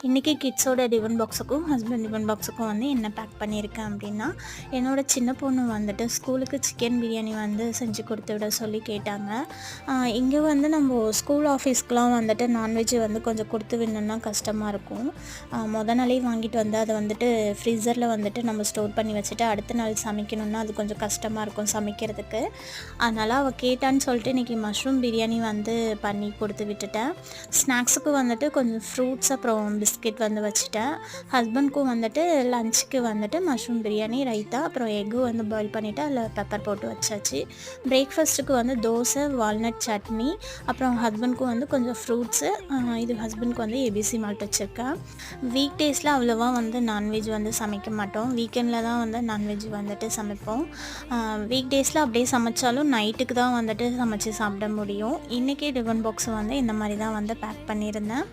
இன்றைக்கி கிட்ஸோட tiffin பாக்ஸுக்கும் husband tiffin பாக்ஸுக்கும் வந்து என்ன பேக் பண்ணியிருக்கேன் அப்படின்னா, என்னோடய சின்ன பொண்ணு வந்துட்டு ஸ்கூலுக்கு சிக்கன் பிரியாணி வந்து செஞ்சு கொடுத்து விட சொல்லி கேட்டாங்க. இங்கே வந்து நம்ம ஸ்கூல் ஆஃபீஸ்க்குலாம் வந்துட்டு நான்வெஜ் வந்து கொஞ்சம் கொடுத்து விடணுன்னா கஷ்டமாக இருக்கும். நாளே வாங்கிட்டு வந்து அதை வந்துட்டு ஃப்ரீசரில் வந்துட்டு நம்ம ஸ்டோர் பண்ணி வச்சுட்டு அடுத்த நாள் சமைக்கணுன்னா அது கொஞ்சம் கஷ்டமாக இருக்கும் சமைக்கிறதுக்கு. அதனால் அவள் கேட்டான்னு சொல்லிட்டு இன்றைக்கி மஷ்ரூம் பிரியாணி வந்து பண்ணி கொடுத்து விட்டுட்டேன். ஸ்நாக்ஸுக்கு வந்துட்டு கொஞ்சம் ஃப்ரூட்ஸ் அப்புறம் பிஸ்கெட் வந்து வச்சுட்டேன். ஹஸ்பண்ட்க்கும் வந்துட்டு லஞ்சுக்கு வந்துட்டு மஷ்ரூம் பிரியாணி, ரைத்தா, அப்புறம் எக்கு வந்து பாயில் பண்ணிவிட்டு அதில் பெப்பர் போட்டு வச்சாச்சு. பிரேக்ஃபாஸ்ட்டுக்கு வந்து தோசை, வால்நட் சட்னி, அப்புறம் ஹஸ்பண்ட்க்கும் வந்து கொஞ்சம் ஃப்ரூட்ஸு. இது ஹஸ்பண்ட்க்கு வந்து ஏபிசி மால்ட் வச்சுருக்கேன். வீக் டேஸில் அவ்வளோவா வந்து நான்வெஜ் வந்து சமைக்க மாட்டோம். வீக்கெண்டில் தான் வந்து நான்வெஜ் வந்துட்டு சமைப்போம். வீக் டேஸில் அப்படியே சமைச்சாலும் நைட்டுக்கு தான் வந்துட்டு சமைச்சு சாப்பிட முடியும். இன்றைக்கி டிஃபன் பாக்ஸ் வந்து இந்த மாதிரி தான் வந்து பேக் பண்ணியிருந்தேன்.